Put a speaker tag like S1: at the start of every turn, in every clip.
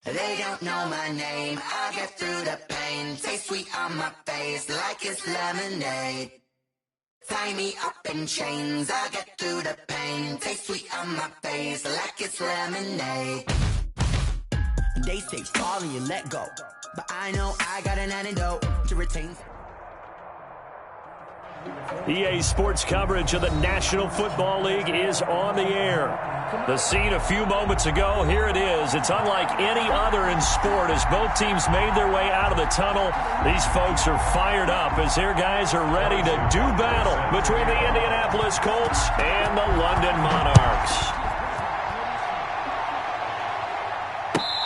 S1: They don't know my name, I get through the pain. Taste sweet on my face like it's lemonade. Tie me up in chains, I get through the pain. Taste sweet on my face like it's lemonade. They say fall and you let go, but I know I got an antidote to retain.
S2: EA Sports coverage of the National Football League is on the air. The scene a few moments ago, here it is. It's unlike any other in sport as both teams made their way out of the tunnel. These folks are fired up as their guys are ready to do battle between the Indianapolis Colts and the London Monarchs.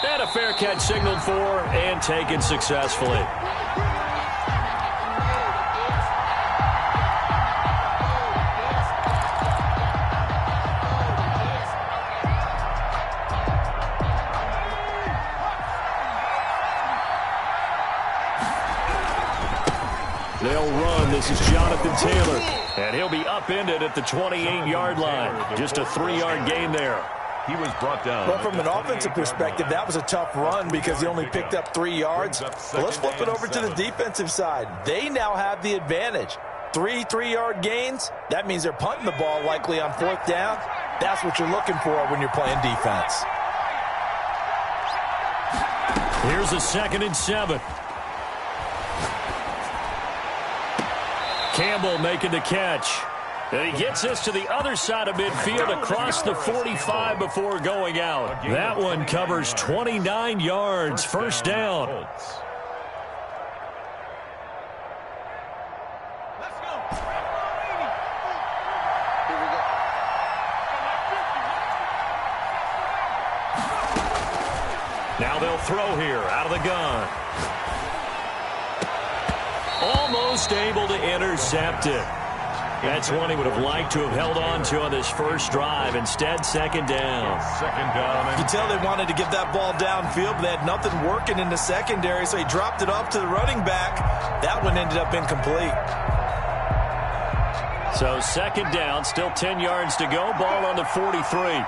S2: And a fair catch signaled for and taken successfully. They'll run. This is Jonathan Taylor. And he'll be upended at the 28-yard line. Just a 3-yard gain there.
S3: He was brought down.
S4: Well, from an offensive perspective, that was a tough run because he only picked up 3 yards. Well, let's flip it over to the defensive side. They now have the advantage. 3 3-yard gains. That means they're punting the ball likely on 4th down. That's what you're looking for when you're playing defense.
S2: Here's a 2nd and 7. Campbell making the catch. And he gets us to the other side of midfield across the 45 before going out. That one covers 29 yards. First down. Now they'll throw here out of the gun. Almost able to intercept it. That's one he would have liked to have held on to on this first drive. Instead, 2nd down.
S4: You can tell they wanted to get that ball downfield, but they had nothing working in the secondary, so he dropped it off to the running back. That one ended up incomplete.
S2: So 2nd down, still 10 yards to go. Ball on the 43.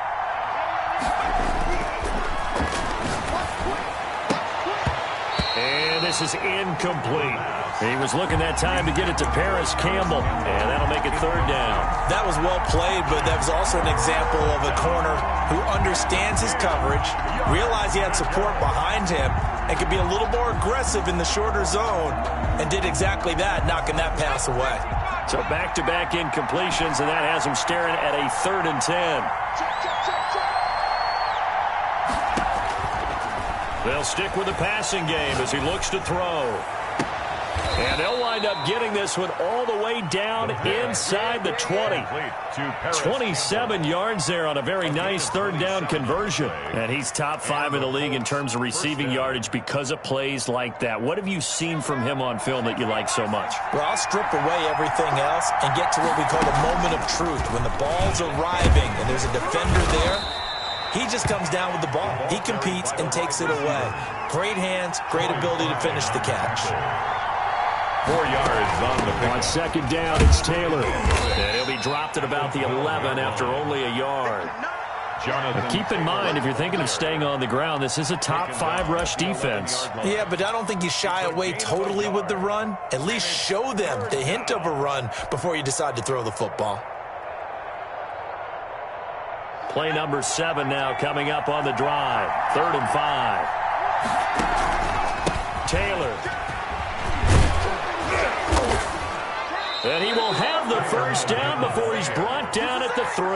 S2: And this is incomplete. He was looking that time to get it to Paris Campbell, and that'll make it 3rd down.
S4: That was well played, but that was also an example of a corner who understands his coverage, realized he had support behind him, and could be a little more aggressive in the shorter zone, and did exactly that, knocking that pass away.
S2: So back-to-back incompletions, and that has him staring at a 3rd and 10. They'll stick with the passing game as he looks to throw. And they'll wind up getting this one all the way down inside the 20. 27 yards there on a very nice 3rd down conversion. And he's top 5 in the league in terms of receiving yardage because of plays like that. What have you seen from him on film that you like so much?
S4: Well, I'll strip away everything else and get to what we call the moment of truth. When the ball's arriving and there's a defender there, he just comes down with the ball. He competes and takes it away. Great hands, great ability to finish the catch.
S3: 4 yards on the pick.
S2: On 2nd down, it's Taylor. And he'll be dropped at about the 11 after only a yard. Now keep in mind, if you're thinking of staying on the ground, this is a top 5 rush defense.
S4: Yeah, but I don't think you shy away totally with the run. At least show them the hint of a run before you decide to throw the football.
S2: Play number 7 now coming up on the drive. 3rd and 5. Taylor. And he will have the first down before he's brought down at the 3.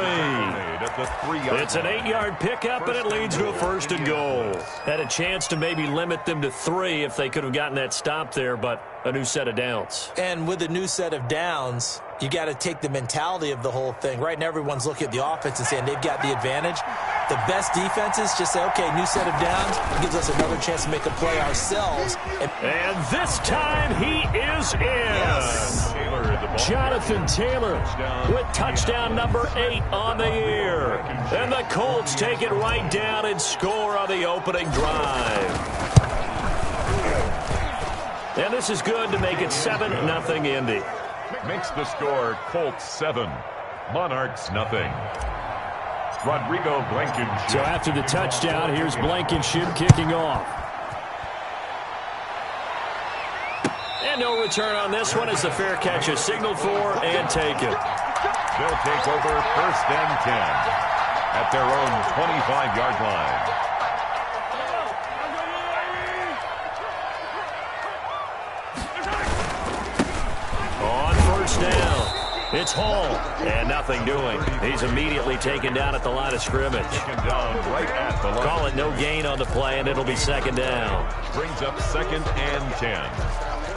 S2: It's an 8-yard pickup, and it leads to a 1st and goal. Had a chance to maybe limit them to 3 if they could have gotten that stop there, but a new set of downs.
S4: And with a new set of downs, you got to take the mentality of the whole thing. Right now, everyone's looking at the offense and saying they've got the advantage. The best defenses just say, okay, new set of downs. It gives us another chance to make a play ourselves.
S2: And this time he is in.
S4: Yes.
S2: Jonathan Taylor with touchdown number 8 on the year. And the Colts take it right down and score on the opening drive. And this is good to make it 7-0 Indy.
S3: Makes the score Colts 7, Monarchs 0. Rodrigo Blankenship.
S2: So after the touchdown, here's Blankenship kicking off. And no return on this one as the fair catch is signaled for and taken.
S3: They'll take over 1st and 10 at their own 25-yard line.
S2: On 1st down, it's Hall, and nothing doing. He's immediately taken down at the line of scrimmage.
S3: Right at the line.
S2: Call it no gain on the play, and it'll be 2nd down.
S3: Brings up 2nd and 10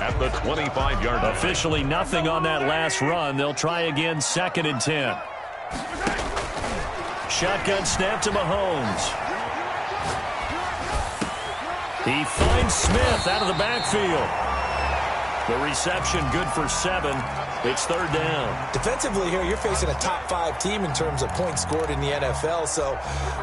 S3: at the 25-yard line.
S2: Officially nothing on that last run. They'll try again, 2nd and 10. Shotgun snap to Mahomes. He finds Smith out of the backfield. The reception good for 7. It's 3rd down.
S4: Defensively here, you're facing a top 5 team in terms of points scored in the NFL. So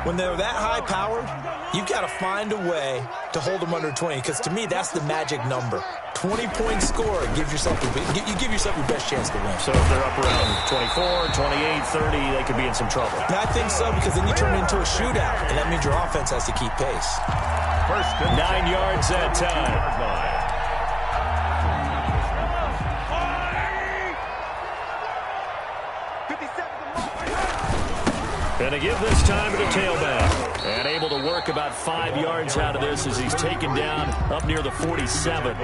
S4: when they're that high-powered, you've got to find a way to hold them under 20. Because to me, that's the magic number. 20-point score gives yourself you give yourself your best chance to win.
S2: So if they're up around 24, 28, 30, they could be in some trouble.
S4: I think so, because then you turn it into a shootout, and that means your offense has to keep pace.
S2: 9 yards that time. And to give this time to the tailback. And able to work about 5 yards out of this as he's taken down up near the 47.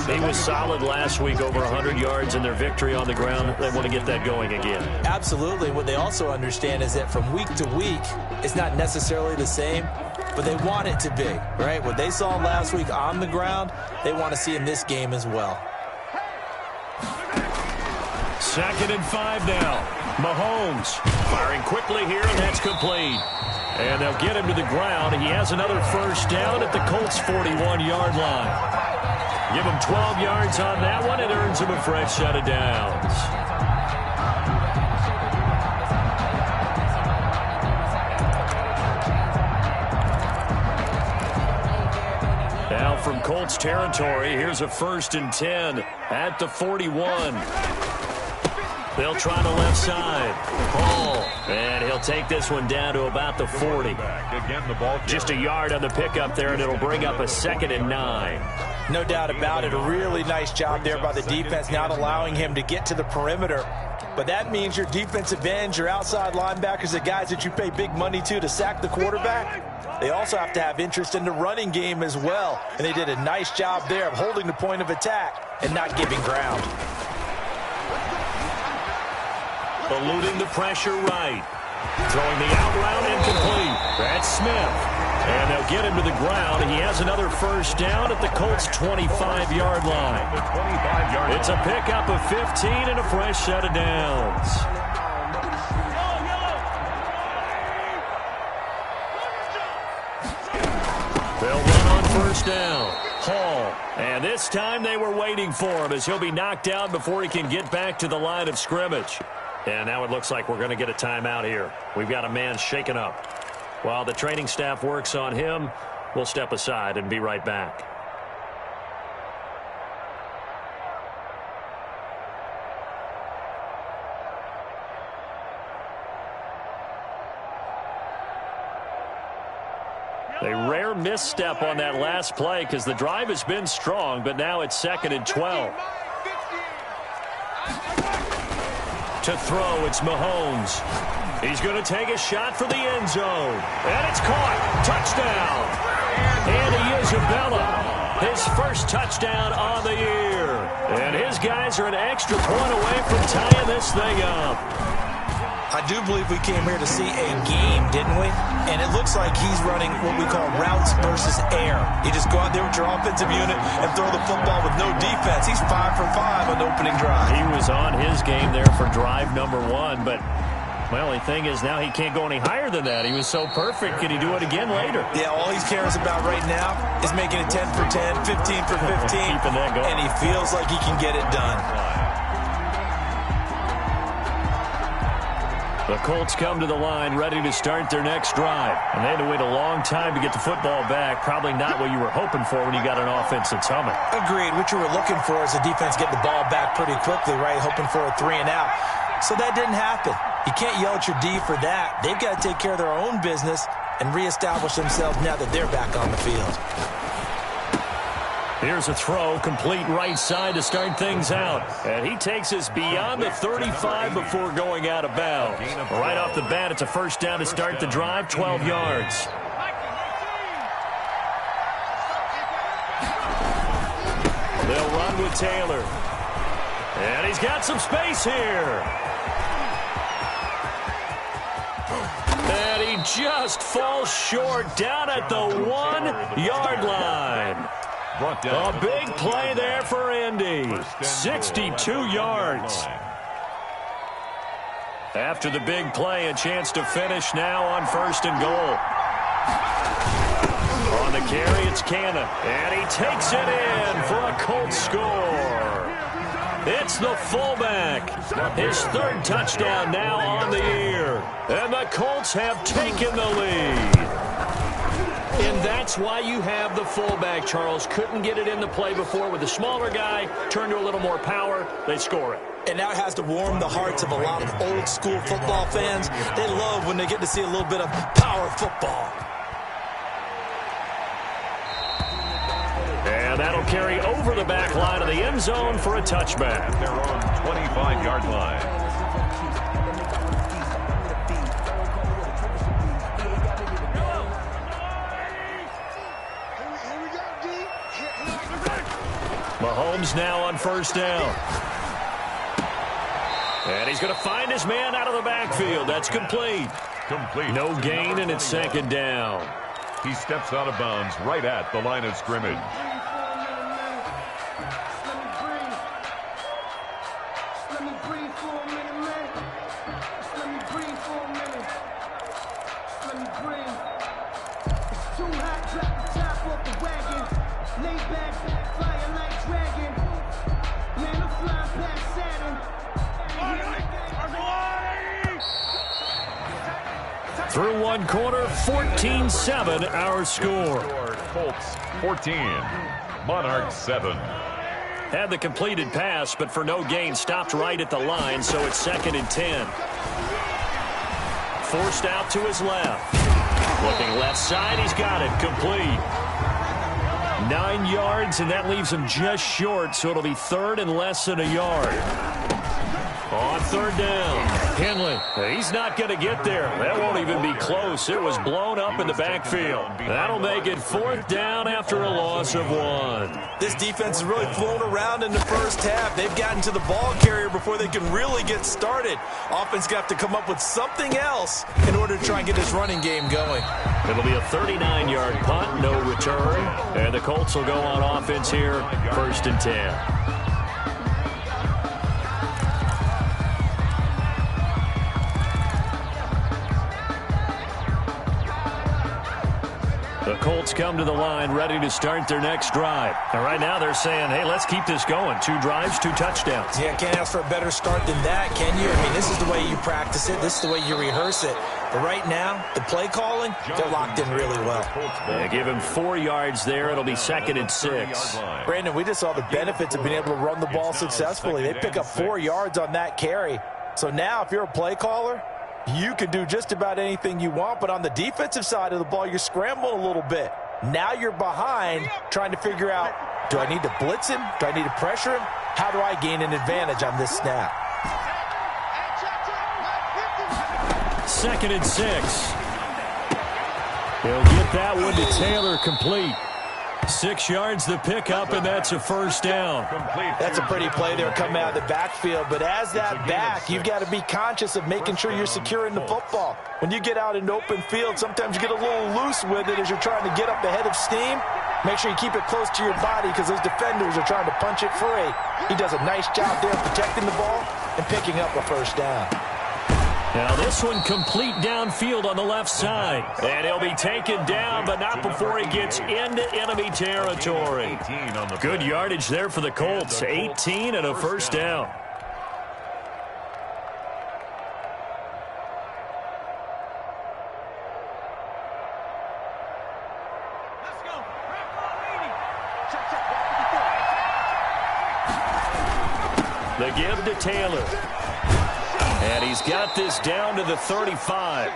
S2: He was solid last week, over 100 yards in their victory on the ground. They want to get that going again.
S4: Absolutely. What they also understand is that from week to week, it's not necessarily the same, but they want it to be, right? What they saw last week on the ground, they want to see in this game as well.
S2: 2nd and 5 now. Mahomes firing quickly here, and that's complete. And they'll get him to the ground. He has another 1st down at the Colts' 41-yard line. Give him 12 yards on that one. It earns him a fresh set of downs. Now from Colts territory, here's a 1st and 10 at the 41. They'll try the left side. Hall. And he'll take this one down to about the 40. Just a yard on the pickup there, and it'll bring up a 2nd and 9.
S4: No doubt about it. A really nice job there by the defense, not allowing him to get to the perimeter. But that means your defensive ends, your outside linebackers, the guys that you pay big money to sack the quarterback, they also have to have interest in the running game as well. And they did a nice job there of holding the point of attack and not giving ground.
S2: Eluding the pressure right. Throwing the out route incomplete. That's Smith. And they'll get him to the ground. He has another 1st down at the Colts' 25-yard line. It's a pickup of 15 and a fresh set of downs. They'll run on 1st down. Hall. And this time they were waiting for him as he'll be knocked down before he can get back to the line of scrimmage. And now it looks like we're going to get a timeout here. We've got a man shaken up. While the training staff works on him, we'll step aside and be right back. A rare misstep on that last play because the drive has been strong, but now it's 2nd and 12. To throw, it's Mahomes. He's going to take a shot for the end zone. And it's caught. Touchdown. Andy Isabella, his 1st touchdown on the year. And his guys are an extra point away from tying this thing up.
S4: I do believe we came here to see a game, didn't we? And it looks like he's running what we call routes versus air. You just go out there with your offensive unit and throw the football with no defense. He's 5 for 5 on the opening drive.
S2: He was on his game there for drive number 1, but my only thing is now he can't go any higher than that. He was so perfect. Can he do it again later?
S4: Yeah, all he cares about right now is making it 10 for 10, 15 for 15.
S2: Keeping that going.
S4: And he feels like he can get it done.
S2: The Colts come to the line ready to start their next drive. And they had to wait a long time to get the football back. Probably not what you were hoping for when you got an offense that's humming.
S4: Agreed. What you were looking for is the defense get the ball back pretty quickly, right? Hoping for a 3 and out. So that didn't happen. You can't yell at your D for that. They've got to take care of their own business and reestablish themselves now that they're back on the field.
S2: Here's a throw, complete right side to start things out. And he takes us beyond the 35 before going out of bounds. Right off the bat, it's a first down to start the drive, 12 yards. They'll run with Taylor. And he's got some space here. And he just falls short down at the 1-yard line. A big play there for Indy. 62 yards. After the big play, a chance to finish now on 1st and goal. On the carry, it's Cannon. And he takes it in for a Colts score. It's the fullback. His 3rd touchdown now on the year. And the Colts have taken the lead. And that's why you have the fullback, Charles. Couldn't get it in the play before with the smaller guy. Turned to a little more power. They score it.
S4: And now it has to warm the hearts of a lot of old-school football fans. They love when they get to see a little bit of power football.
S2: And that'll carry over the back line of the end zone for a touchback.
S3: Their own 25-yard line.
S2: Mahomes now on 1st down. And he's going to find his man out of the backfield. That's complete. No gain, and it's 2nd down.
S3: He steps out of bounds right at the line of scrimmage.
S2: Through one quarter, 14-7 our score.
S3: Colts 14, Monarchs 7.
S2: Had the completed pass, but for no gain, stopped right at the line, so it's 2nd and 10. Forced out to his left. Looking left side, he's got it, complete. 9 yards, and that leaves him just short, so it'll be 3rd and less than a yard. On 3rd down, Henley. He's not going to get there. That won't even be close. It was blown up in the backfield. That'll make it 4th down after a loss of 1.
S4: This defense has really flown around in the first half. They've gotten to the ball carrier before they can really get started. Offense got to come up with something else in order to try and get this running game going.
S2: It'll be a 39-yard punt, no return. And the Colts will go on offense here, 1st and 10. The Colts come to the line ready to start their next drive. And right now they're saying, hey, let's keep this going. 2 drives, 2 touchdowns.
S4: Yeah, can't ask for a better start than that, can you? I mean, this is the way you practice it. This is the way you rehearse it. But right now, the play calling, they're locked in really well.
S2: They give him 4 yards there. It'll be 2nd and 6.
S4: Brandon, we just saw the benefits of being able to run the ball successfully. They pick up 4 yards on that carry. So now, if you're a play caller, you can do just about anything you want, but on the defensive side of the ball, you're scrambling a little bit. Now you're behind trying to figure out, do I need to blitz him? Do I need to pressure him? How do I gain an advantage on this snap?
S2: 2nd and 6. He'll get that one to Taylor, complete. 6 yards the pickup, and that's a 1st down.
S4: That's a pretty play there coming out of the backfield. But as that back, you've got to be conscious of making sure you're securing the football. When you get out in open field, sometimes you get a little loose with it as you're trying to get up the head of steam. Make sure you keep it close to your body because those defenders are trying to punch it free. He does a nice job there protecting the ball and picking up a 1st down.
S2: Now this one complete downfield on the left side. And he'll be taken down, but not before he gets into enemy territory. Good yardage there for the Colts. 18 and a 1st down. The give to Taylor. And he's got this down to the 35.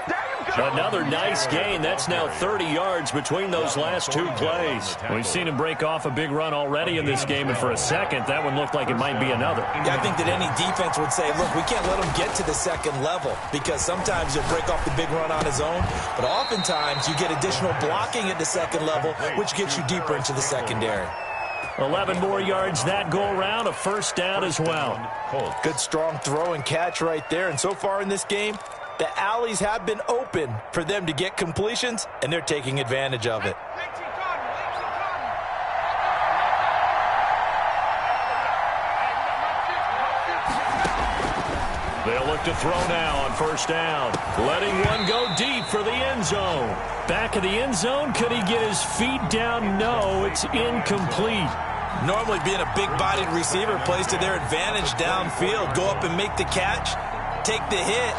S2: Another nice gain. That's now 30 yards between those last two plays. We've seen him break off a big run already in this game, and for a second, that one looked like it might be another.
S4: Yeah, I think that any defense would say, look, we can't let him get to the second level, because sometimes he'll break off the big run on his own, but oftentimes you get additional blocking at the second level, which gets you deeper into the secondary.
S2: 11 more yards that go around, a first down as well.
S4: Good strong throw and catch right there, and so far in this game, the alleys have been open for them to get completions, and they're taking advantage of it.
S2: They'll look to throw now on first down. Letting one go deep for the end zone. Back of the end zone, could he get his feet down? No, it's incomplete.
S4: Normally being a big-bodied receiver plays to their advantage downfield. Go up and make the catch, take the hit,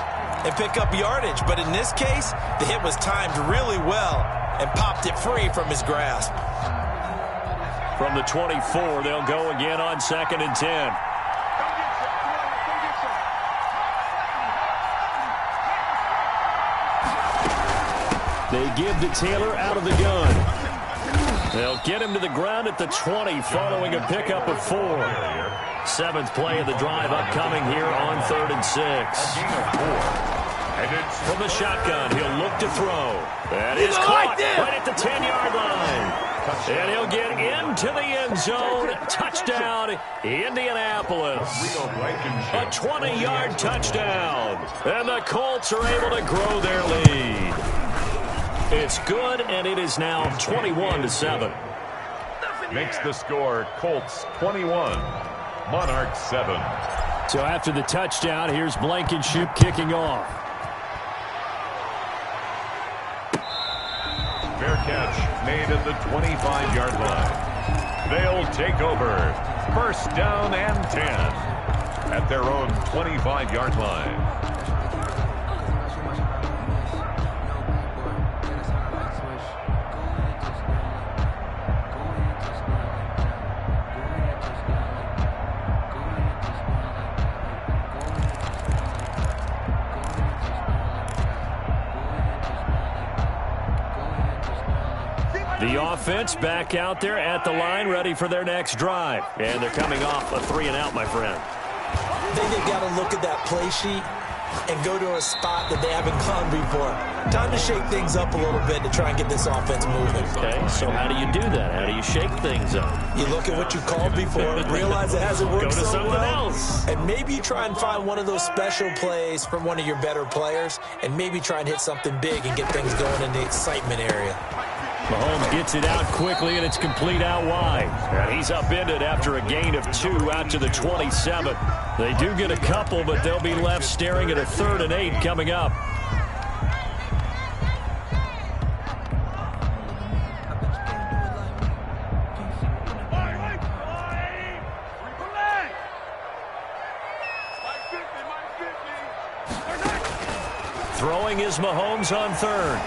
S4: and pick up yardage. But in this case, the hit was timed really well and popped it free from his grasp.
S2: From the 24, they'll go again on 2nd and 10. They give to Taylor out of the gun. They'll get him to the ground at the 20 following a pickup of 4. 7th play of the drive upcoming here on 3rd and 6. From the shotgun, he'll look to throw. That is caught right at the 10-yard line. And he'll get into the end zone. Touchdown, Indianapolis. A 20-yard touchdown. And the Colts are able to grow their lead. It's good, and it is now 21-7.
S3: Makes the score Colts 21, Monarchs 7.
S2: So after the touchdown, here's Blankenship kicking off.
S3: Fair catch made at the 25-yard line. They'll take over. First down and 10 at their own 25-yard line.
S2: The offense back out there at the line, ready for their next drive. And they're coming off a 3-and-out, my friend.
S4: I think they've got to look at that play sheet and go to a spot that they haven't gone before. Time to shake things up a little bit to try and get this offense moving.
S2: Okay, so how do you do that? How do you shake things up?
S4: You look at what you called before, realize it hasn't worked
S2: Go to
S4: so
S2: something
S4: well,
S2: else.
S4: and maybe you try and find one of those special plays from one of your better players, and maybe try and hit something big and get things going in the excitement area.
S2: Mahomes gets it out quickly, and it's complete out wide. And he's upended after a gain of 2 out to the 27. They do get a couple, but they'll be left staring at a 3rd and 8 coming up. Throwing is Mahomes on 3rd.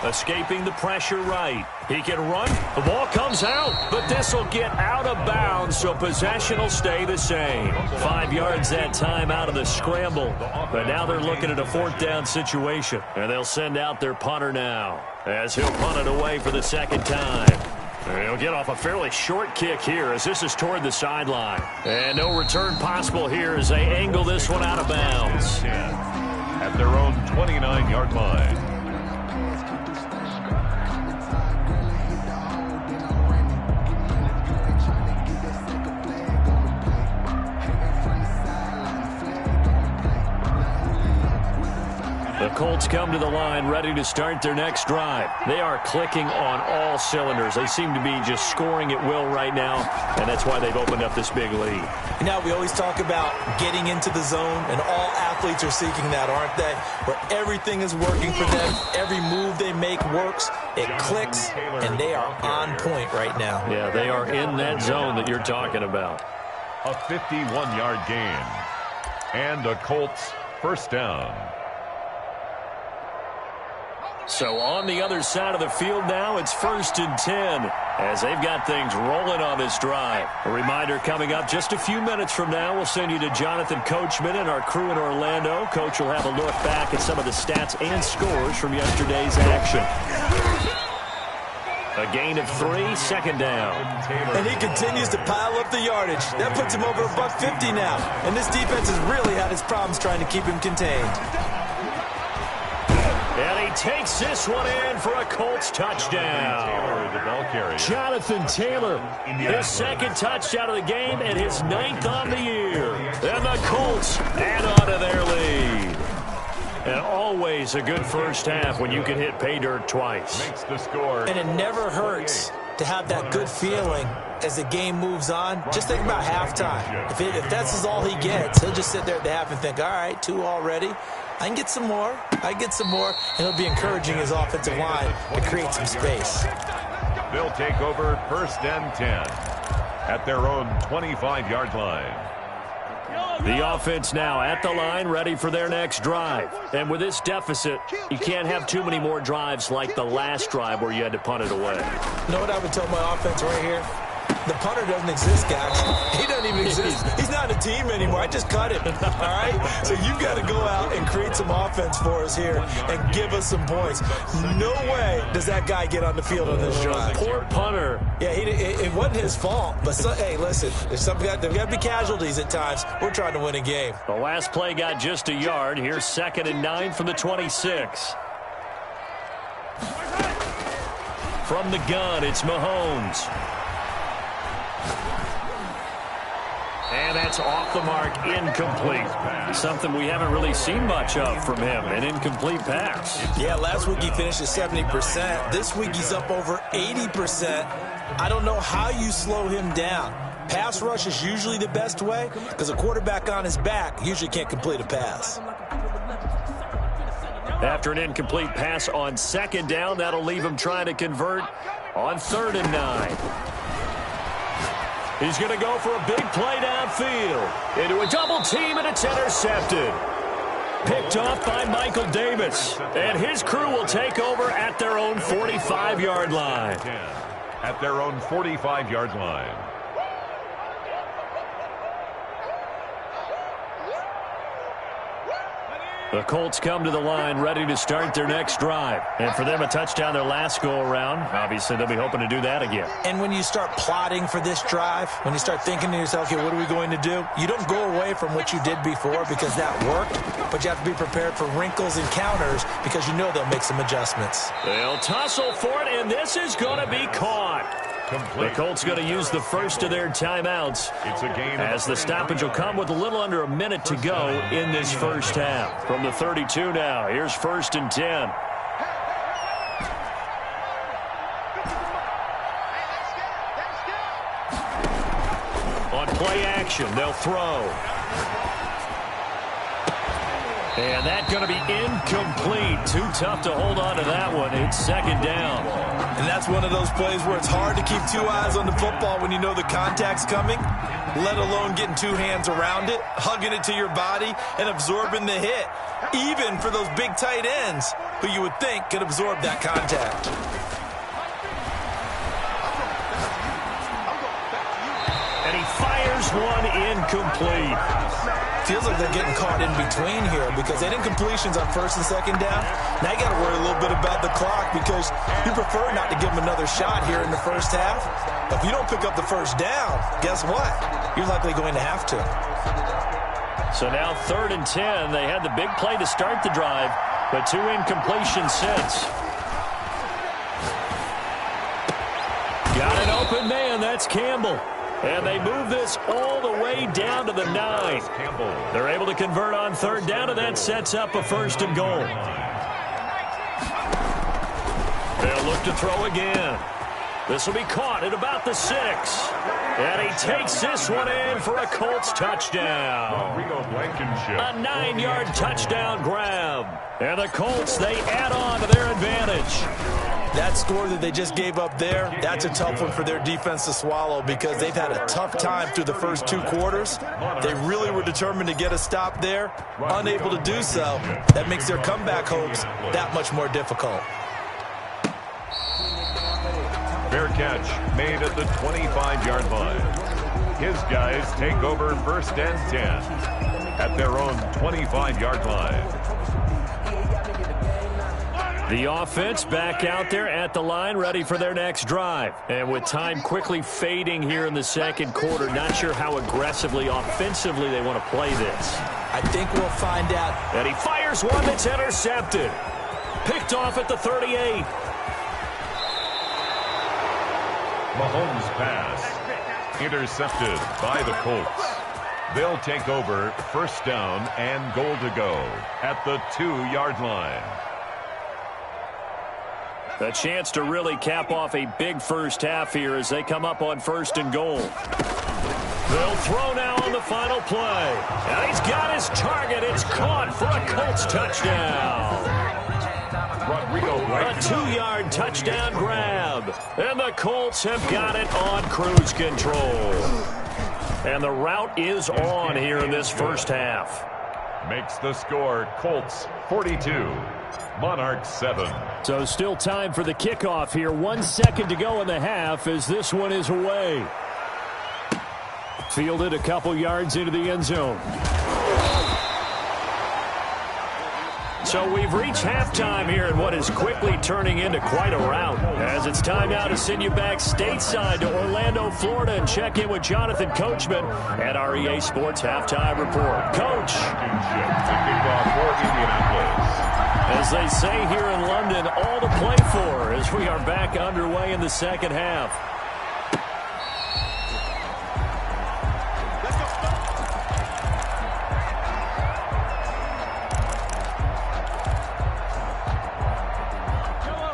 S2: Escaping the pressure right. He can run. The ball comes out, but this will get out of bounds, so possession will stay the same. 5 yards that time out of the scramble. But now they're looking at a 4th down situation. And they'll send out their punter now, as he'll punt it away for the 2nd time. He'll get off a fairly short kick here as this is toward the sideline. And no return possible here as they angle this one out of bounds.
S3: At their own 29-yard line.
S2: The Colts come to the line ready to start their next drive. They are clicking on all cylinders. They seem to be just scoring at will right now, and that's why they've opened up this big lead.
S4: Now, we always talk about getting into the zone, and all athletes are seeking that, aren't they? Where everything is working for them. Every move they make works. It clicks, and they are on point right now.
S2: Yeah, they are in that zone that you're talking about.
S3: A 51-yard gain. And a Colts first down.
S2: So on the other side of the field now, it's 1st and 10 as they've got things rolling on this drive. A reminder coming up just a few minutes from now, we'll send you to Jonathan Coachman and our crew in Orlando. Coach will have a look back at some of the stats and scores from yesterday's action. A gain of 3, second down.
S4: And he continues to pile up the yardage. That puts him over $150 now. And this defense has really had its problems trying to keep him contained.
S2: And he takes this one in for a Colts touchdown.
S3: The ball carrier.
S2: Jonathan Taylor, his second touchdown of the game and his 9th on the year. And the Colts add on to their lead. And always a good first half when you can hit pay dirt twice.
S3: Makes the score.
S4: And it never hurts to have that good feeling as the game moves on. Just think about halftime. If that's all he gets, he'll just sit there at the half and think, all right, 2 already. I can get some more. I get some more. And he'll be encouraging his offensive line to create some space.
S3: They'll take over 1st and 10 at their own 25-yard line.
S2: The offense now at the line, ready for their next drive. And with this deficit, you can't have too many more drives like the last drive where you had to punt it away.
S4: You know what I would tell my offense right here? The punter doesn't exist, guys. He doesn't even exist. He's not a team anymore. I just cut him, all right? So you've got to go out and create some offense for us here and give us some points. No way does that guy get on the field on this drive.
S2: Poor punter.
S4: Yeah, it wasn't his fault. But, hey, listen, there's got to be casualties at times. We're trying to win a game.
S2: The last play got just a yard. Here's 2nd and 9 from the 26. From the gun, it's Mahomes. And that's off the mark, incomplete. Something we haven't really seen much of from him, an incomplete pass.
S4: Yeah, last week he finished at 70%. This week he's up over 80%. I don't know how you slow him down. Pass rush is usually the best way because a quarterback on his back usually can't complete a pass.
S2: After an incomplete pass on 2nd down, that'll leave him trying to convert on 3rd and 9. He's going to go for a big play downfield. Into a double team, and it's intercepted. Picked off by Michael Davis. And his crew will take over at their own 45-yard line.
S3: At their own 45-yard line.
S2: The Colts come to the line ready to start their next drive. And for them, a touchdown their last go-around. Obviously, they'll be hoping to do that again.
S4: And when you start plotting for this drive, when you start thinking to yourself, okay, what are we going to do? You don't go away from what you did before because that worked, but you have to be prepared for wrinkles and counters because you know they'll make some adjustments.
S2: They'll tussle for it, and this is going to be caught. The Colts going to use the first of their timeouts
S3: It's a gain
S2: as the stoppage will come with a little under a minute to go in this first half. From the 32 now, here's 1st and 10. On play action, they'll throw. And that's going to be incomplete. Too tough to hold on to that one. It's 2nd down.
S4: And that's one of those plays where it's hard to keep 2 eyes on the football when you know the contact's coming, let alone getting 2 hands around it, hugging it to your body, and absorbing the hit, even for those big tight ends who you would think could absorb that contact.
S2: And he fires one incomplete.
S4: Feels like they're getting caught in between here because they didn't completions on 1st and 2nd down. Now you got to worry a little bit about the clock because you prefer not to give them another shot here in the first half. But if you don't pick up the first down, guess what? You're likely going to have to.
S2: So now 3rd and 10. They had the big play to start the drive, but 2 incompletions since. Got an open man. That's Campbell. And they move this all the way down to the 9. They're able to convert on 3rd down, and that sets up a 1st and goal. They'll look to throw again. This will be caught at about the 6. And he takes this one in for a Colts touchdown. A 9-yard touchdown grab. And the Colts, they add on to their advantage.
S4: That score that they just gave up there, that's a tough one for their defense to swallow because they've had a tough time through the first 2 quarters. They really were determined to get a stop there, unable to do so. That makes their comeback hopes that much more difficult.
S3: Fair catch made at the 25-yard line. His guys take over 1st and 10 at their own 25-yard line.
S2: The offense back out there at the line, ready for their next drive. And with time quickly fading here in the second quarter, not sure how aggressively, offensively they want to play this.
S4: I think we'll find out.
S2: And he fires one that's intercepted. Picked off at the 38.
S3: Mahomes' pass intercepted by the Colts. They'll take over 1st down and goal to go at the 2-yard line.
S2: A chance to really cap off a big first half here as they come up on 1st and goal. They'll throw now on the final play. And he's got his target. It's caught for a Colts touchdown. A 2-yard touchdown grab. And the Colts have got it on cruise control. And the route is on here in this first half.
S3: Makes the score Colts 42, Monarchs 7.
S2: So still time for the kickoff here. 1 second to go in the half as this one is away. Fielded a couple yards into the end zone. So we've reached halftime here in what is quickly turning into quite a rout. As it's time now to send you back stateside to Orlando, Florida, and check in with Jonathan Coachman at our EA Sports Halftime Report. Coach. As they say here in London, all to play for as we are back underway in the second half.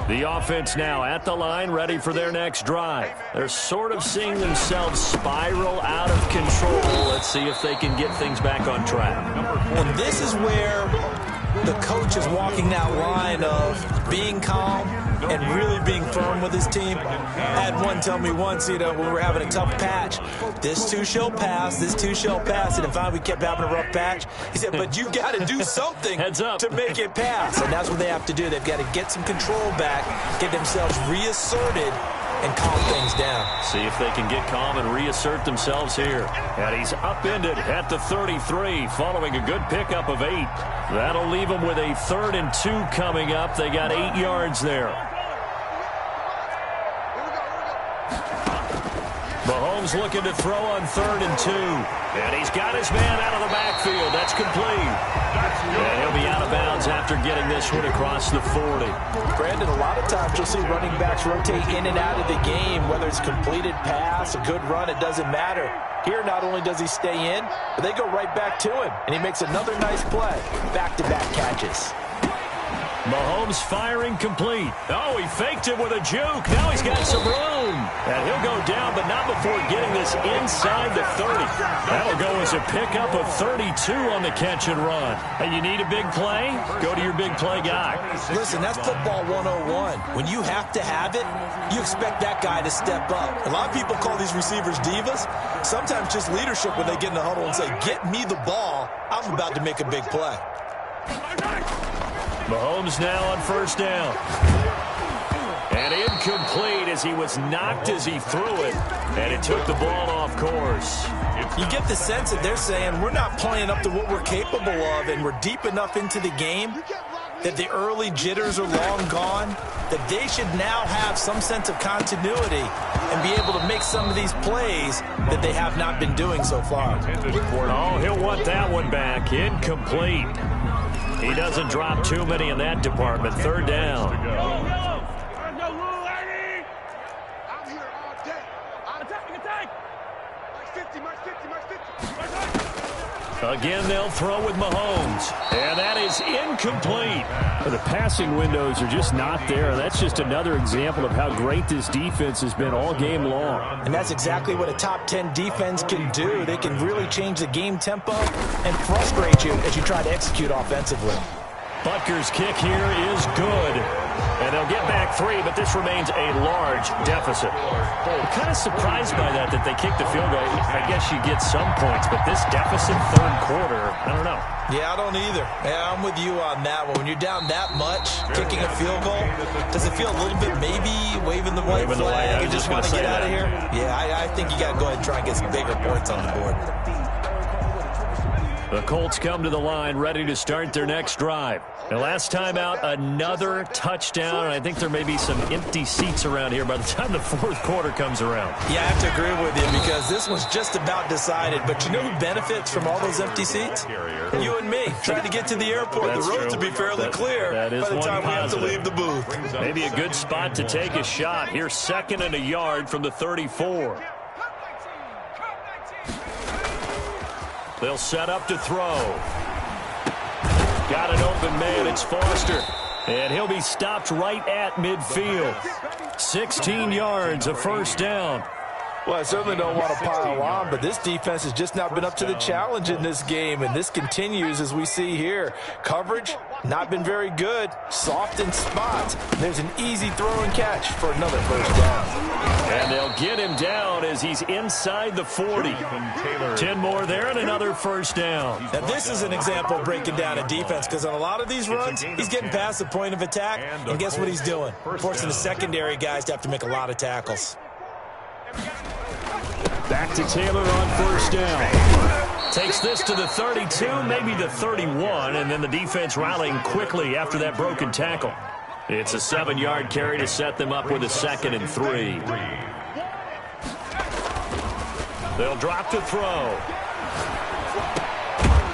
S2: The offense now at the line, ready for their next drive. They're sort of seeing themselves spiral out of control. Let's see if they can get things back on track.
S4: And this is where the coach is walking that line of being calm and really being firm with his team. I had one tell me once, when we were having a tough patch, this too shall pass, this too shall pass. And if we kept having a rough patch, he said, but you got to do something to make it pass. And that's what they have to do. They've got to get some control back, get themselves reasserted, and calm things down.
S2: See if they can get calm and reassert themselves here. And he's upended at the 33 following a good pickup of 8. That'll leave them with a 3rd and 2 coming up. They got 8 yards there. Mahomes looking to throw on 3rd and 2. And he's got his man out of the backfield. That's complete. And he'll be out of bounds after getting this one across the 40.
S4: Brandon, a lot of times you'll see running backs rotate in and out of the game, whether it's completed pass, a good run, it doesn't matter. Here, not only does he stay in, but they go right back to him, and he makes another nice play. Back-to-back catches.
S2: Mahomes firing complete. Oh, he faked it with a juke. Now he's got some room. And he'll go down, but not before getting this inside the 30. That'll go as a pickup of 32 on the catch and run. And you need a big play? Go to your big play guy.
S4: Listen, that's football 101. When you have to have it, you expect that guy to step up. A lot of people call these receivers divas. Sometimes just leadership when they get in the huddle and say, get me the ball. I'm about to make a big play.
S2: Mahomes now on 1st down. And incomplete as he was knocked as he threw it. And it took the ball off course.
S4: You get the sense that they're saying we're not playing up to what we're capable of, and we're deep enough into the game that the early jitters are long gone, that they should now have some sense of continuity and be able to make some of these plays that they have not been doing so far.
S2: Oh, he'll want that one back. Incomplete. He doesn't drop too many in that department. 3rd down. Again, they'll throw with Mahomes. And that is incomplete. The passing windows are just not there. That's just another example of how great this defense has been all game long.
S4: And that's exactly what a top 10 defense can do. They can really change the game tempo and frustrate you as you try to execute offensively.
S2: Butker's kick here is good. And they'll get back 3, but this remains a large deficit. I'm kind of surprised by that they kicked the field goal. I guess you get some points, but this deficit third quarter, I don't know.
S4: Yeah, I don't either. Yeah, I'm with you on that one. When you're down that much, kicking a field goal, does it feel a little bit maybe waving the white flag and just want to get out of here? Yeah, I think you got to go ahead and try and get some bigger points on the board.
S2: The Colts come to the line ready to start their next drive. And last time out, another touchdown. I think there may be some empty seats around here by the time the fourth quarter comes around.
S4: Yeah, I have to agree with you because this one's just about decided. But you know who benefits from all those empty seats? You and me, trying to get to the airport. The road to be fairly clear by the time we have to leave the booth.
S2: Maybe a good spot to take a shot. Here's 2nd and a yard from the 34. They'll set up to throw. Got an open man. It's Foster. And he'll be stopped right at midfield. 16 yards, a first down.
S4: Well, I certainly don't want to pile on, but this defense has just not been up to the challenge in this game, and this continues as we see here. Coverage, not been very good. Soft in spots. There's an easy throw and catch for another first down.
S2: And they'll get him down as he's inside the 40. 10 more there and another first down.
S4: Now, this is an example of breaking down a defense because on a lot of these runs, he's getting past the point of attack, and guess what he's doing? Forcing the secondary guys to have to make a lot of tackles.
S2: Back to Taylor on first down. Takes this to the 32, maybe the 31, and then the defense rallying quickly after that broken tackle. It's a 7-yard carry to set them up with a 2nd and 3. They'll drop to throw.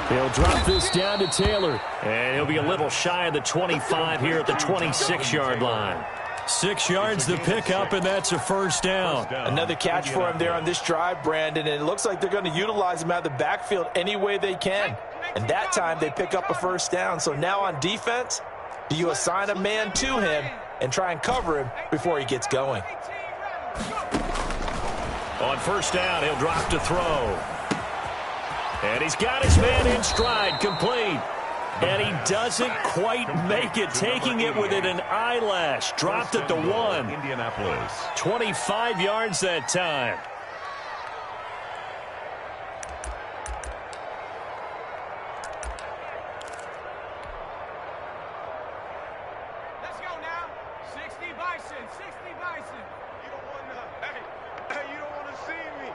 S2: He'll drop this down to Taylor, and he'll be a little shy of the 25 here at the 26-yard line. 6 yards the pickup, and that's a first down.
S4: Another catch for him there on this drive, Brandon, and it looks like they're going to utilize him out of the backfield any way they can. And that time they pick up a first down. So now on defense, do you assign a man to him and try and cover him before he gets going?
S2: On first down, he'll drop to throw. And he's got his man in stride, complete. And he doesn't quite make it, taking it within an eyelash. Dropped at the 1.
S3: Indianapolis.
S2: 25 yards that time.
S5: Let's go now. 60 Bison, 60 Bison. You don't want to, hey, you don't want to see me.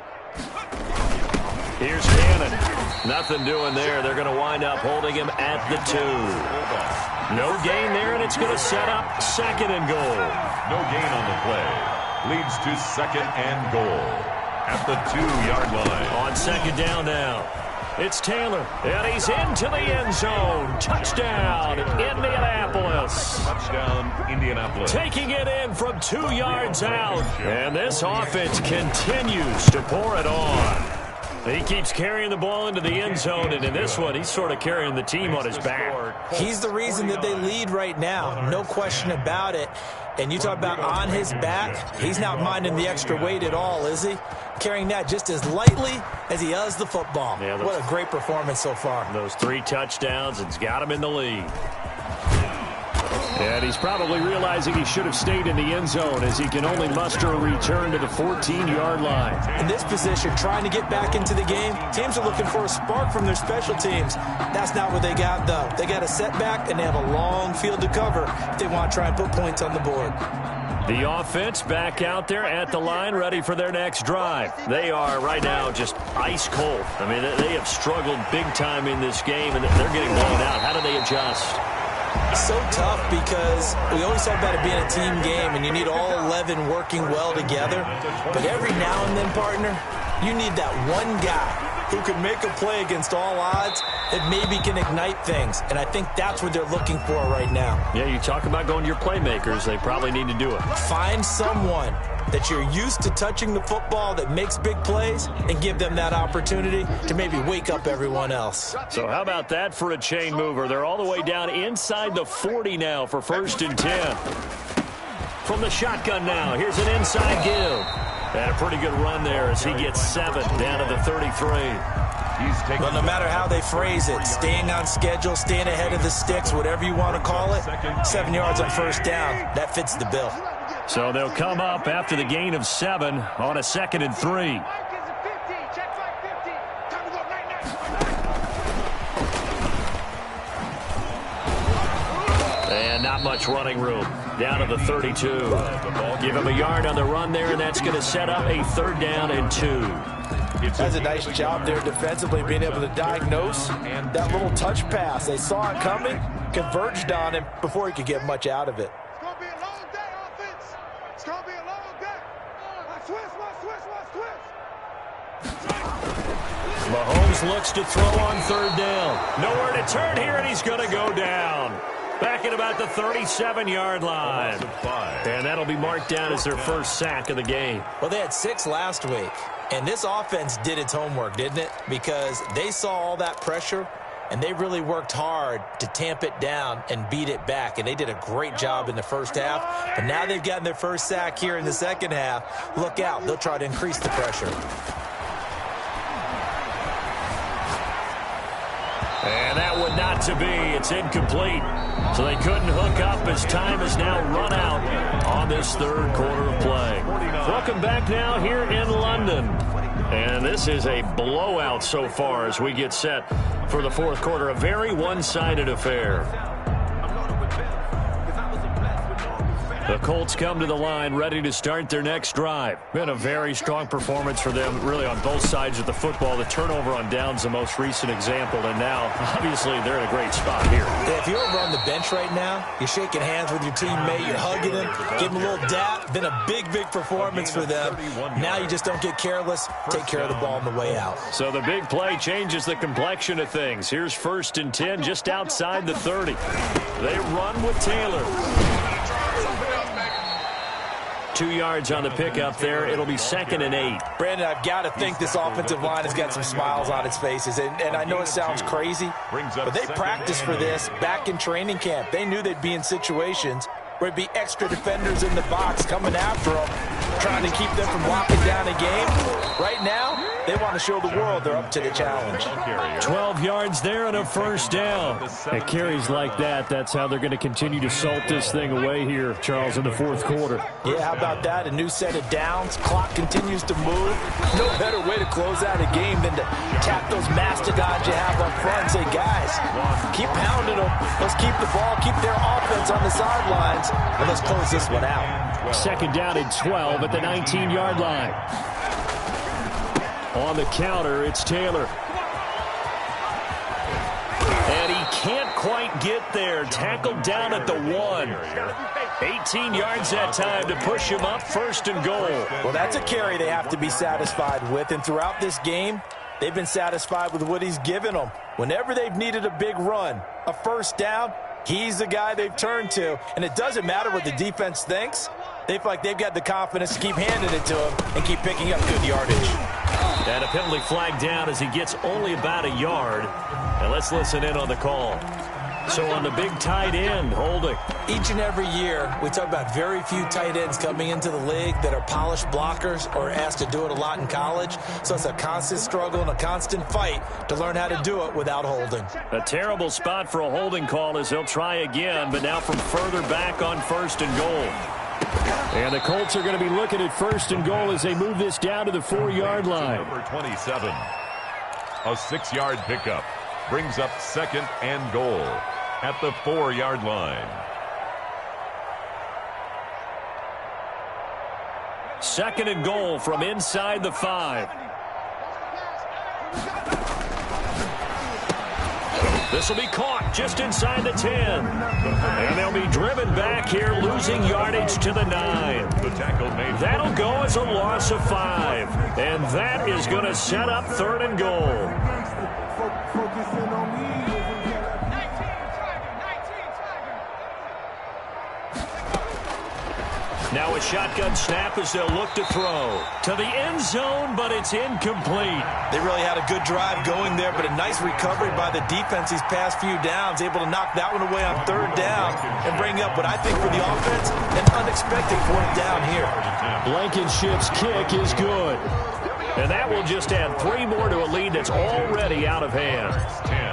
S2: Here's Cannon. Nothing doing there. They're going to wind up holding him at the 2. No gain there, and it's going to set up 2nd and goal.
S3: No gain on the play. Leads to 2nd and goal at the 2-yard line.
S2: On 2nd down now. It's Taylor, and he's into the end zone. Touchdown, Indianapolis.
S3: Touchdown, Indianapolis.
S2: Taking it in from 2 yards out. And this offense continues to pour it on. He keeps carrying the ball into the end zone, and in this one, he's sort of carrying the team on his back.
S4: He's the reason that they lead right now, no question about it. And you talk about on his back, he's not minding the extra weight at all, is he? Carrying that just as lightly as he does the football. Yeah, what a great performance so far.
S2: Those 3 touchdowns, it's got him in the lead. And he's probably realizing he should have stayed in the end zone as he can only muster a return to the 14-yard line.
S4: In this position, trying to get back into the game, teams are looking for a spark from their special teams. That's not what they got, though. They got a setback, and they have a long field to cover if they want to try and put points on the board.
S2: The offense back out there at the line, ready for their next drive. They are right now just ice cold. I mean, they have struggled big time in this game, and they're getting blown out. How do they adjust?
S4: So tough because we always talk about it being a team game and you need all 11 working well together. But every now and then, partner, you need that one guy who can make a play against all odds that maybe can ignite things. And I think that's what they're looking for right now.
S2: Yeah, you talk about going to your playmakers. They probably need to do it.
S4: Find someone that you're used to touching the football that makes big plays and give them that opportunity to maybe wake up everyone else.
S2: So how about that for a chain mover? They're all the way down inside the 40 now for 1st and 10. From the shotgun now, here's an inside give. And a pretty good run there as he gets 7 down to the 33.
S4: But no matter how they phrase it, staying on schedule, staying ahead of the sticks, whatever you want to call it, 7 yards on first down, that fits the bill.
S2: So they'll come up after the gain of 7 on a 2nd and 3. And not much running room. Down to the 32. Give him a yard on the run there, and that's going to set up a 3rd down and 2.
S4: That's a nice job there defensively, being able to diagnose that little touch pass. They saw it coming, converged on him before he could get much out of it.
S5: It's going to be a long day, offense. It's going to be a long day. Watch twist.
S2: Mahomes looks to throw on 3rd down. Nowhere to turn here, and he's going to go down. Back at about the 37-yard line. And that'll be marked down as their first sack of the game.
S4: Well, they had 6 last week. And this offense did its homework, didn't it? Because they saw all that pressure, and they really worked hard to tamp it down and beat it back. And they did a great job in the first half. But now they've gotten their first sack here in the second half. Look out. They'll try to increase the pressure.
S2: And that would not to be. It's incomplete. So they couldn't hook up as time is now run out on this 3rd quarter of play. Welcome back now here in London. And this is a blowout so far as we get set for the 4th quarter. A very one-sided affair. The Colts come to the line ready to start their next drive. Been a very strong performance for them really on both sides of the football. The turnover on downs the most recent example, and now obviously they're in a great spot here.
S4: Yeah, if you're over on the bench right now, you're shaking hands with your teammate, you're hugging him, give him a little dap. Been a big performance for them. Now you just don't get careless. Take care of the ball on the way out.
S2: So the big play changes the complexion of things. Here's 1st and 10 just outside the 30. They run with Taylor. 2 yards on the pickup there. It'll be 2nd and 8.
S4: Brandon, I've got to think this offensive line has got some smiles on its faces. And I know it sounds crazy, but they practiced for this back in training camp. They knew they'd be in situations where it'd be extra defenders in the box coming after them, trying to keep them from locking down a game. Right now, they want to show the world they're up to the challenge.
S2: 12 yards there and a 1st down. At carries like that, that's how they're going to continue to salt this thing away here, Charles, in the 4th quarter.
S4: Yeah, how about that? A new set of downs. Clock continues to move. No better way to close out a game than to tap those mastodons you have up front and say, guys, keep pounding them. Let's keep the ball, keep their offense on the sidelines, and let's close this one out.
S2: 2nd down and 12 at the 19-yard line. On the counter, it's Taylor. And he can't quite get there. Tackled down at the 1. 18 yards that time to push him up 1st and goal.
S4: Well, that's a carry they have to be satisfied with. And throughout this game, they've been satisfied with what he's given them. Whenever they've needed a big run, a 1st down, he's the guy they've turned to. And it doesn't matter what the defense thinks. They feel like they've got the confidence to keep handing it to him and keep picking up good yardage.
S2: And a penalty flag down as he gets only about a yard. And let's listen in on the call. So on the big tight end, holding.
S4: Each and every year, we talk about very few tight ends coming into the league that are polished blockers or asked to do it a lot in college. So it's a constant struggle and a constant fight to learn how to do it without holding.
S2: A terrible spot for a holding call as they'll try again, but now from further back on 1st and goal. And the Colts are going to be looking at 1st and goal as they move this down to the 4-yard line.
S3: Number 27, a 6-yard pickup brings up 2nd and goal at the 4-yard line.
S2: 2nd and goal from inside the 5. This will be caught just inside the 10. And they'll be driven back here, losing yardage to the 9.
S3: The tackle made.
S2: That'll go as a loss of 5. And that is going to set up 3rd and goal. Now a shotgun snap as they'll look to throw. To the end zone, but it's incomplete.
S4: They really had a good drive going there, but a nice recovery by the defense these past few downs, able to knock that one away on third down and bring up what I think for the offense, an unexpected fourth down here.
S2: Blankenship's kick is good. And that will just add 3 more to a lead that's already out of hand.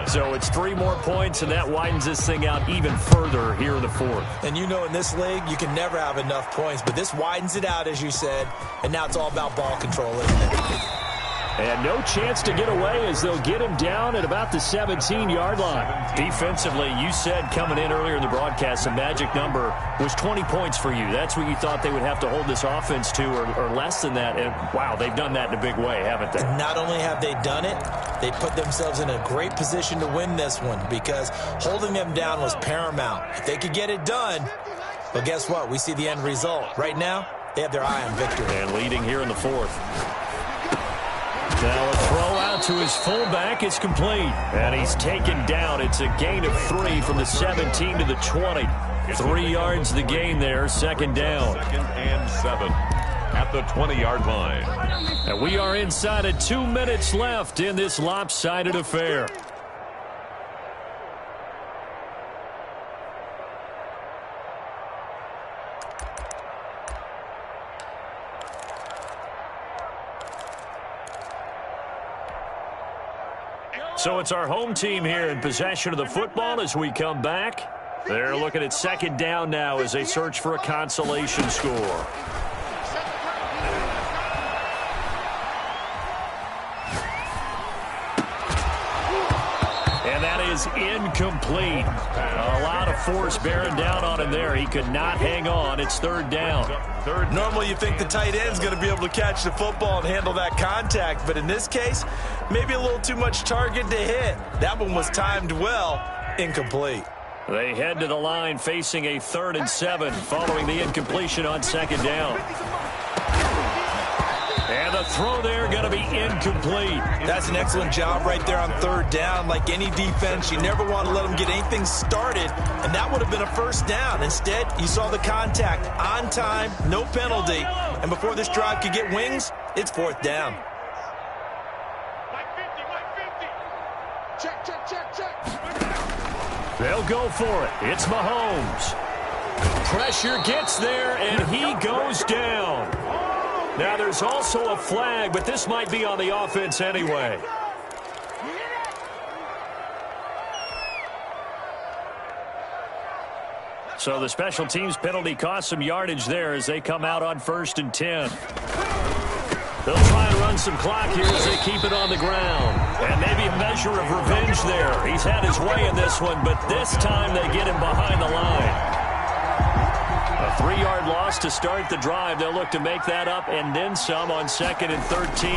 S2: So it's 3 more points, and that widens this thing out even further here in the fourth.
S4: And you know in this league, you can never have enough points, but this widens it out, as you said, and now it's all about ball control, isn't it?
S2: And no chance to get away as they'll get him down at about the 17-yard line. Defensively, you said coming in earlier in the broadcast, the magic number was 20 points for you. That's what you thought they would have to hold this offense to, or less than that. And, wow, they've done that in a big way, haven't they?
S4: Not only have they done it, they put themselves in a great position to win this one because holding them down was paramount. If they could get it done, well, guess what? We see the end result. Right now, they have their eye on victory.
S2: And leading here in the fourth. Now a throw out to his fullback. It's complete. And he's taken down. It's a gain of 3 from the 17 to the 20. 3 yards the gain there. Second down.
S3: 2nd and 7 at the 20-yard line.
S2: And we are inside of 2 minutes left in this lopsided affair. So it's our home team here in possession of the football as we come back. They're looking at second down now as they search for a consolation score. And that is incomplete. A lot of force bearing down on him there. He could not hang on. It's third down.
S4: Normally you think the tight end's going to be able to catch the football and handle that contact, but in this case, maybe a little too much target to hit. That one was timed well. Incomplete.
S2: They head to the line facing a 3rd and 7 following the incompletion on second down. And the throw there going to be incomplete.
S4: That's an excellent job right there on third down. Like any defense, you never want to let them get anything started, and that would have been a first down. Instead, you saw the contact on time, no penalty, and before this drive could get wings, it's fourth down.
S2: They'll go for it. It's Mahomes. Pressure gets there, and he goes down. Now, there's also a flag, but this might be on the offense anyway. So the special teams penalty cost some yardage there as they come out on 1st and 10. They'll try and run some clock here as they keep it on the ground. And maybe a measure of revenge there. He's had his way in this one, but this time they get him behind the line. A 3-yard loss to start the drive. They'll look to make that up and then some on 2nd and 13.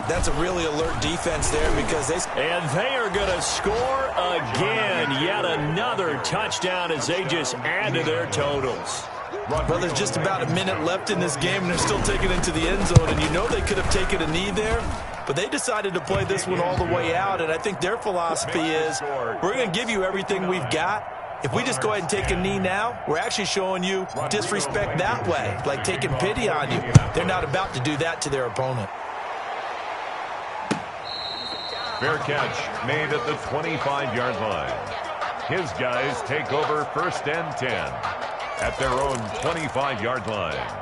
S4: That's a really alert defense there because
S2: And they are going to score again. Yet another touchdown as they just add to their totals.
S4: Well, there's just about a minute left in this game, and they're still taking it into the end zone. And you know they could have taken a knee there, but they decided to play this one all the way out. And I think their philosophy is, we're going to give you everything we've got. If we just go ahead and take a knee now, we're actually showing you disrespect that way, like taking pity on you. They're not about to do that to their opponent.
S3: Fair catch made at the 25-yard line. His guys take over 1st and 10 at their own 25-yard line.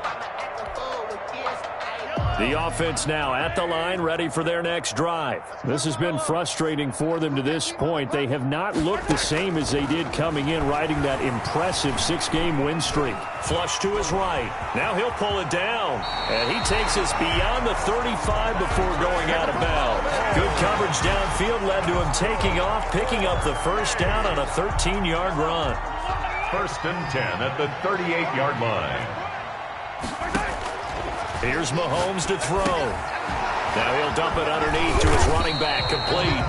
S2: The offense now at the line, ready for their next drive. This has been frustrating for them to this point. They have not looked the same as they did coming in, riding that impressive 6-game win streak. Flush to his right. Now he'll pull it down. And he takes us beyond the 35 before going out of bounds. Good coverage downfield led to him taking off, picking up the first down on a 13-yard run.
S3: 1st and 10 at the 38-yard line.
S2: Here's Mahomes to throw. Now he'll dump it underneath to his running back, complete.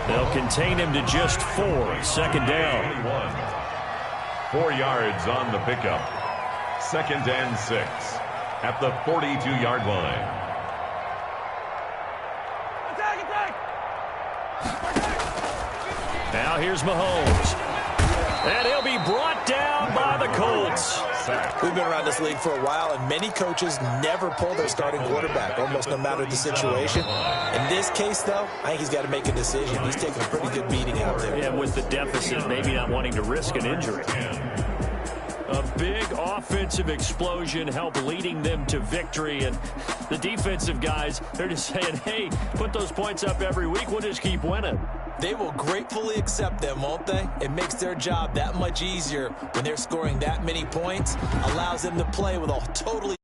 S2: They'll contain him to just 4. 2nd down.
S3: 4 yards on the pickup. 2nd and 6 at the 42-yard line.
S2: Now here's Mahomes. And he'll be brought down by the Colts.
S3: sack.
S4: We've been around this league for a while, and many coaches never pull their starting quarterback, almost no matter the situation. In this case, though, I think he's got to make a decision. He's taking a pretty good beating out there.
S2: Yeah, with the deficit, maybe not wanting to risk an injury. A big offensive explosion helped leading them to victory, and the defensive guys, they're just saying, hey, put those points up every week, we'll just keep winning.
S4: They will gratefully accept them, won't they? It makes their job that much easier when they're scoring that many points, allows them to play with a totally